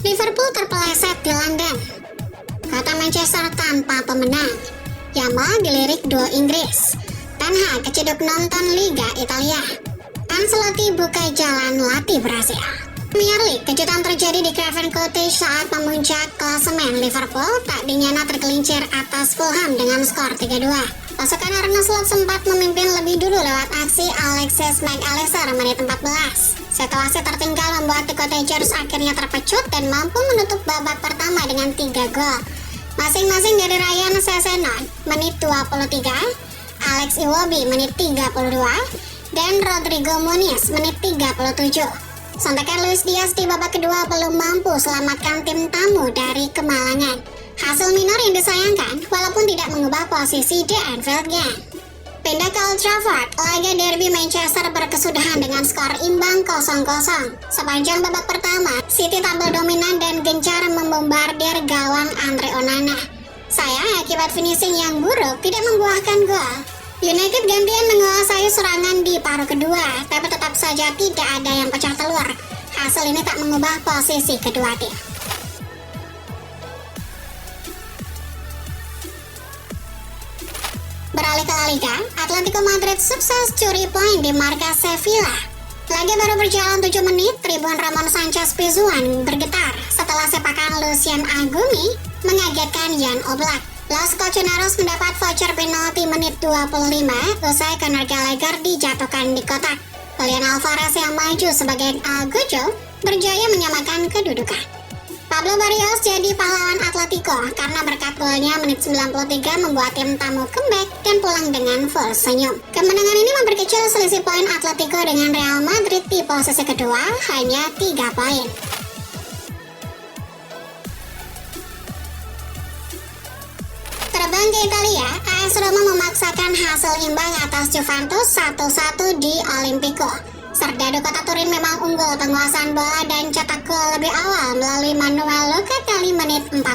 Liverpool terpeleset di London. Kota Manchester tanpa pemenang. Yamal dilirik duo Inggris. Ten Hag keciduk nonton Liga Italia. Ancelotti buka jalan latih Brasil. Premier League, kejutan terjadi di Craven Cottage saat memuncak klasemen. Liverpool tak dinyana tergelincir atas Fulham dengan skor 3-2. Pasukan Arne Slot sempat memimpin lebih dulu lewat aksi Alexis Mac Allister menit 14. Situasi tertinggal membuat The Cottagers akhirnya terpecut dan mampu menutup babak pertama dengan 3 gol. Masing-masing dari Ryan Sessegnon menit 23, Alex Iwobi menit 32, dan Rodrigo Muniz menit 37. Sontakan Luis Diaz di babak kedua belum mampu selamatkan tim tamu dari kemalangan. Hasil minor yang disayangkan walaupun tidak mengubah posisi The Anfield Game. Pindah ke Old Trafford, laga derby Manchester berkesudahan dengan skor imbang 0-0. Sepanjang babak pertama, City tampil dominan dan gencar membombardir gawang Andre Onana. Sayang akibat finishing yang buruk tidak membuahkan gol. United gantian menguasai serangan di paruh kedua, tapi tetap saja tidak ada yang pecah telur. Hasil ini tak mengubah posisi kedua tim. Beralih ke La Liga, Atletico Madrid sukses curi poin di markas Sevilla. Laga baru berjalan 7 menit, Tribun Ramon Sanchez Pizjuan bergetar setelah sepakan Lucien Agumi mengagetkan Jan Oblak. Los Colchoneros mendapat voucher penalti menit 25 usai Conor Gallagher dijatuhkan di kotak. Julian Alvarez yang maju sebagai Algujo berjaya menyamakan kedudukan. Pablo Barrios jadi pahlawan Atletico karena berkat golnya menit 93 membuat tim tamu comeback dan pulang dengan full senyum. Kemenangan ini memperkecil selisih poin Atletico dengan Real Madrid di posisi kedua hanya 3 poin. Terbang ke Italia, AS Roma memaksakan hasil imbang atas Juventus 1-1 di Olimpico. Serdadu kota Turin memang unggul penguasaan bola dan cetak gol lebih awal melalui Manuel Locatelli menit 40.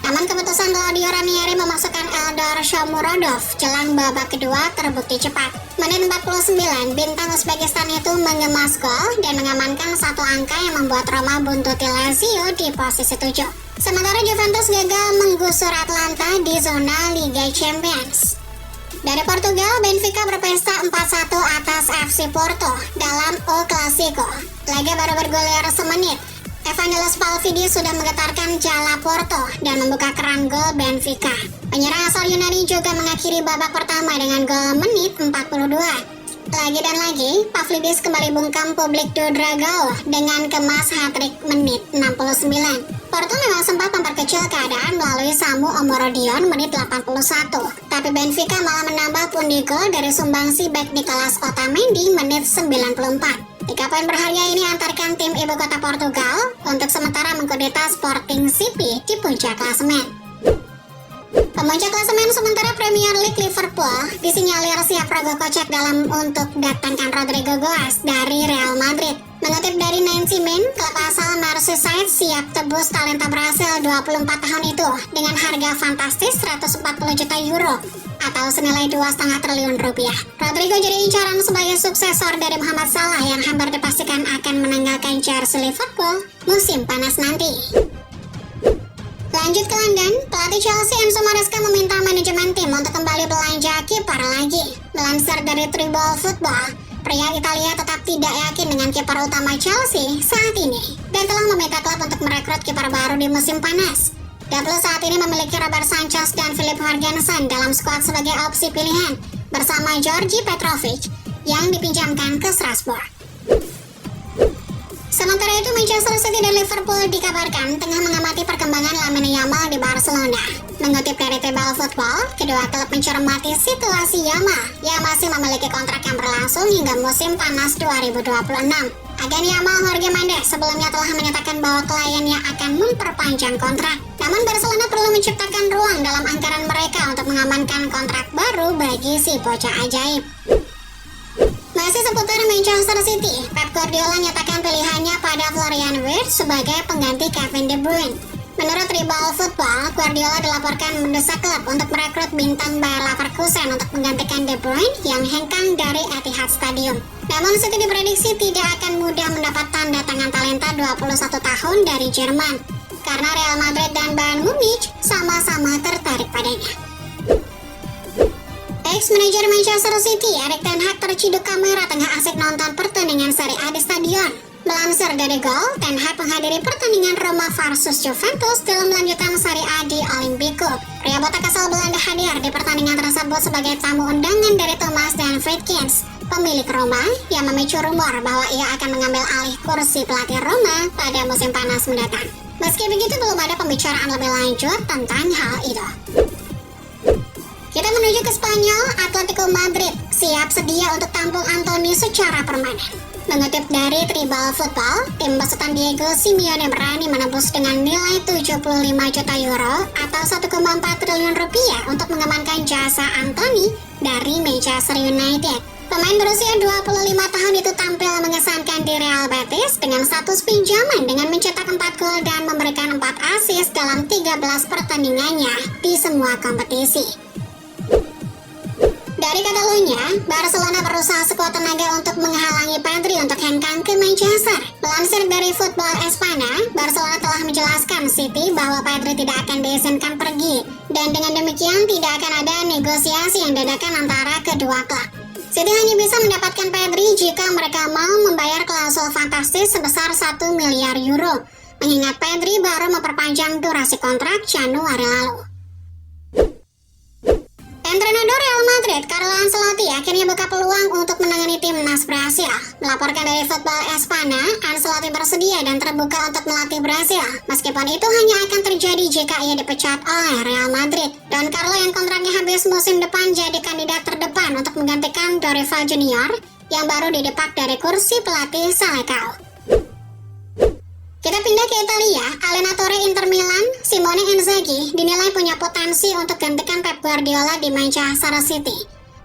Namun keputusan Claudio Ranieri memasukkan Eldor Shomurodov jelang babak kedua terbukti cepat. Menit 49, bintang Uzbekistan itu mengemas gol dan mengamankan satu angka yang membuat Roma buntuti Lazio di posisi 7. Sementara Juventus gagal menggusur Atlanta di zona Liga Champions. Dari Portugal, Benfica berpesta 4-1 atas FC Porto dalam O Clasico. Laga baru bergulir semenit. Evangelos Palvidis sudah menggetarkan jala Porto dan membuka keran gol Benfica. Penyerang asal Yunani juga mengakhiri babak pertama dengan gol menit 42. Lagi dan lagi, Pavlidis kembali bungkam publik do Dragao dengan kemas hat-trick menit 69. Porto memang sempat memperkecil keadaan melalui Samu Omorodion menit 81, tapi Benfica malah menambah pundi gol dari sumbangsi bek Nicolas Otamendi menit 94. 3 poin berharga ini antarkan tim ibu kota Portugal untuk sementara mengkudeta Sporting CP di puncak klasemen. Pemuncak klasemen sementara Premier League Liverpool disinyalir siap ragu kocek dalam untuk datangkan Rodrigo Goes dari Real Madrid. Mengutip dari Nancy Min, klub asal Merseyside siap tebus talenta Brasil 24 tahun itu dengan harga fantastis 140 juta euro atau senilai 2,5 triliun rupiah. Rodrigo jadi incaran sebagai suksesor dari Mohamed Salah yang hampir dipastikan akan menanggalkan jersey Liverpool musim panas nanti. Lanjut ke London, pelatih Chelsea Enzo Maresca meminta manajemen tim untuk kembali belanja kiper lagi. Melansir dari Tribal Football, pria Italia tetap tidak yakin dengan kiper utama Chelsea saat ini dan telah meminta klub untuk merekrut kiper baru di musim panas. Double saat ini memiliki Robert Sanchez dan Philip Jorgensen dalam skuad sebagai opsi pilihan bersama Georgi Petrovic yang dipinjamkan ke Strasbourg. Sementara itu, Manchester City dan Liverpool dikabarkan tengah mengamati perkembangan Lamine Yamal di Barcelona. Mengutip dari Tribal Football, kedua klub mencermati situasi Yamal yang masih memiliki kontrak yang berlangsung hingga musim panas 2026. Agen Yamal Jorge Mendes sebelumnya telah menyatakan bahwa kliennya akan memperpanjang kontrak. Namun Barcelona perlu menciptakan ruang dalam anggaran mereka untuk mengamankan kontrak baru bagi si bocah ajaib. Masih seputar Manchester City, Pep Guardiola nyatakan pilihannya pada Florian Wirtz sebagai pengganti Kevin De Bruyne. Menurut Tribal Football, Guardiola dilaporkan mendesak klub untuk merekrut bintang Bayer Leverkusen untuk menggantikan De Bruyne yang hengkang dari Etihad Stadium. Namun City diprediksi tidak akan mudah mendapat tanda tangan talenta 21 tahun dari Jerman, karena Real Madrid dan Bayern Munich sama-sama tertarik padanya. Ex-manajer Manchester City, Erik ten Hag terciduk kamera tengah asik nonton pertandingan Serie A di stadion. Melansir dari Goal, Ten Hag menghadiri pertandingan Roma versus Juventus dalam lanjutan Serie A di Olimpico. Pria botak asal Belanda hadir di pertandingan tersebut sebagai tamu undangan dari Thomas dan Friedkins, pemilik Roma, yang memicu rumor bahwa ia akan mengambil alih kursi pelatih Roma pada musim panas mendatang. Meski begitu, belum ada pembicaraan lebih lanjut tentang hal itu. Kita menuju ke Spanyol. Atletico Madrid siap sedia untuk tampung Anthony secara permanen. Mengutip dari Tribal Football, tim besutan Diego Simeone berani menembus dengan nilai 75 juta euro atau 1,4 triliun rupiah untuk mengamankan jasa Anthony dari Manchester United. Pemain berusia 25 tahun itu tampil mengesankan di Real Betis dengan status pinjaman dengan mencetak 4 gol dan memberikan 4 assist dalam 13 pertandingannya di semua kompetisi. Dari Catalunya, Barcelona berusaha sekuat tenaga untuk menghalangi Pedri untuk hengkang ke Manchester. Melansir dari Football Espana, Barcelona telah menjelaskan City bahwa Pedri tidak akan diizinkan pergi, dan dengan demikian tidak akan ada negosiasi yang dadakan antara kedua klub. City hanya bisa mendapatkan Pedri jika mereka mau membayar klausul fantastis sebesar 1 miliar euro, mengingat Pedri baru memperpanjang durasi kontrak Januari lalu. Entrenador Real Madrid, Carlo Ancelotti, akhirnya buka peluang untuk menangani timnas Brasil. Melaporkan dari Football Espana, Ancelotti bersedia dan terbuka untuk melatih Brasil. Meskipun itu hanya akan terjadi jika ia dipecat oleh Real Madrid. Don Carlo yang kontraknya habis musim depan jadi kandidat terdepan untuk menggantikan Dorival Junior yang baru didepak dari kursi pelatih Selecao. Kita pindah ke Italia. Allenatore Inter Milan, Simone Inzaghi, dinilai punya potensi untuk gantikan Pep Guardiola di Manchester City.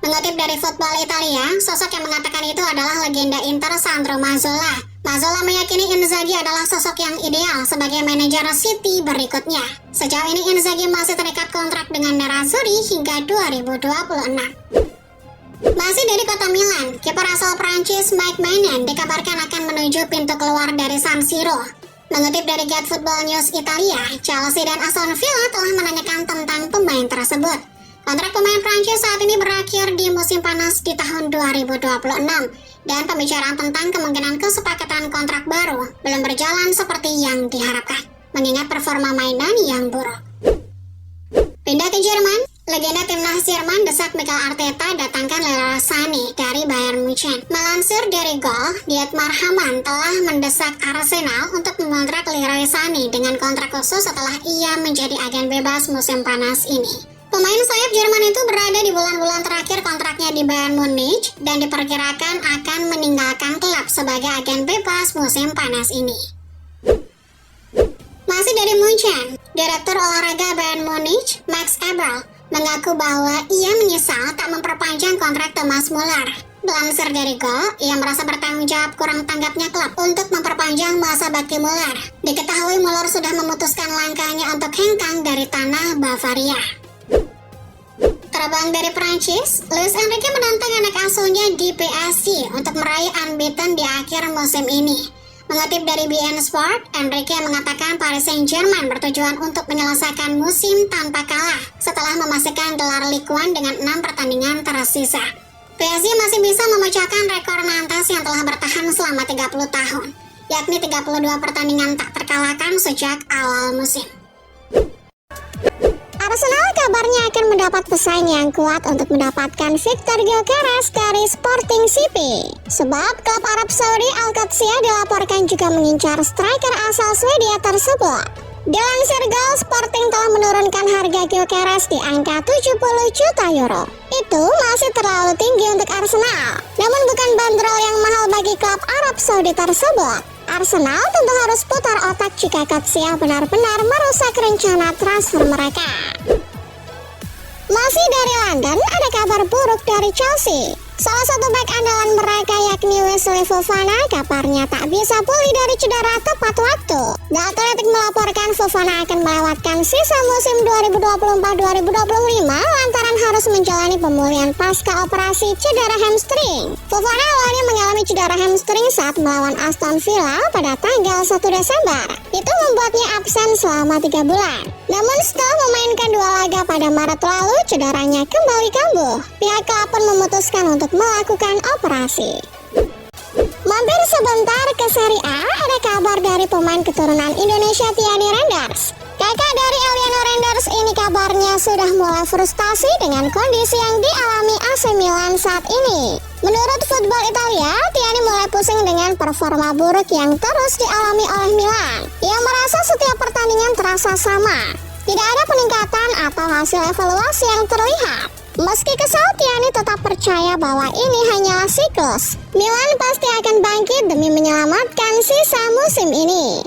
Mengutip dari Football Italia, sosok yang mengatakan itu adalah legenda Inter Sandro Mazzola. Mazzola meyakini Inzaghi adalah sosok yang ideal sebagai manajer City berikutnya. Sejauh ini Inzaghi masih terikat kontrak dengan Nerazzurri hingga 2026. Masih dari kota Milan, kiper asal Prancis Mike Maignan dikabarkan akan menuju pintu keluar dari San Siro. Mengutip dari Get Football News Italia, Chelsea dan Aston Villa telah menanyakan tentang pemain tersebut. Kontrak pemain Prancis saat ini berakhir di musim panas di tahun 2026, dan pembicaraan tentang kemungkinan kesepakatan kontrak baru belum berjalan seperti yang diharapkan, mengingat performa Maignan yang buruk. Pindah ke Jerman, legenda timnas Jerman desak Mikel Arteta datangkan Leroy Sané dari Bayern Munchen. Melansir dari Goal, Dietmar Hamann telah mendesak Arsenal untuk mengontrak Leroy Sané dengan kontrak khusus setelah ia menjadi agen bebas musim panas ini. Pemain sayap Jerman itu berada di bulan-bulan terakhir kontraknya di Bayern Munich dan diperkirakan akan meninggalkan klub sebagai agen bebas musim panas ini. Masih dari Munchen, Direktur Olahraga Bayern Munich, Max Eberl, mengaku bahwa ia menyesal tak memperpanjang kontrak Thomas Muller. Melansir dari Goal, ia merasa bertanggung jawab kurang tanggapnya klub untuk memperpanjang masa bakti Muller. Diketahui Muller sudah memutuskan langkahnya untuk hengkang dari tanah Bavaria. Terbang dari Prancis, Luis Enrique menantang anak asuhnya di PSG untuk meraih unbeaten di akhir musim ini. Mengutip dari BN Sport, Enrique mengatakan Paris Saint-Germain bertujuan untuk menyelesaikan musim tanpa kalah setelah memastikan gelar Ligue 1 dengan 6 pertandingan tersisa. PSG masih bisa memecahkan rekor Nantes yang telah bertahan selama 30 tahun, yakni 32 pertandingan tak terkalahkan sejak awal musim. Arsenal kabarnya akan mendapat pesaing yang kuat untuk mendapatkan Victor Gyökeres dari Sporting CP. Sebab klub Arab Saudi Al-Qadsiya dilaporkan juga mengincar striker asal Swedia tersebut. Dilansir Goal, Sporting telah menurunkan harga Gyökeres di angka 70 juta euro. Itu masih terlalu tinggi untuk Arsenal. Namun bukan bandrol yang mahal bagi klub Arab Saudi tersebut. Arsenal tentu harus putar otak jika Qadsiya benar-benar merusak rencana transfer mereka. Masih dari London, ada kabar buruk dari Chelsea. Salah satu bek andalan mereka yakni Wesley Fofana kabarnya tak bisa pulih dari cedera tepat waktu. The Atletik melaporkan Fofana akan melewatkan sisa musim 2024-2025 lantaran harus menjalani pemulihan pasca operasi cedera hamstring. Fofana awalnya mengalami cedera hamstring saat melawan Aston Villa pada tanggal 1 Desember. Itu membuatnya absen selama 3 bulan. Namun setelah memainkan 2 laga pada Maret lalu, cederanya kembali kambuh. Pihak klub pun memutuskan untuk melakukan operasi. Mampir sebentar ke Serie A, ada kabar dari pemain keturunan Indonesia Tiani Randers. Kakak dari Eliano Randers ini kabarnya sudah mulai frustasi dengan kondisi yang dialami AC Milan saat ini. Menurut Football Italia, Tiani mulai pusing dengan performa buruk yang terus dialami oleh Milan. Ia merasa setiap pertandingan terasa sama. Tidak ada peningkatan atau hasil evaluasi yang terlihat. Meski kesal, Tiani tetap percaya bahwa ini hanyalah siklus. Milan pasti akan bangkit demi menyelamatkan sisa musim ini.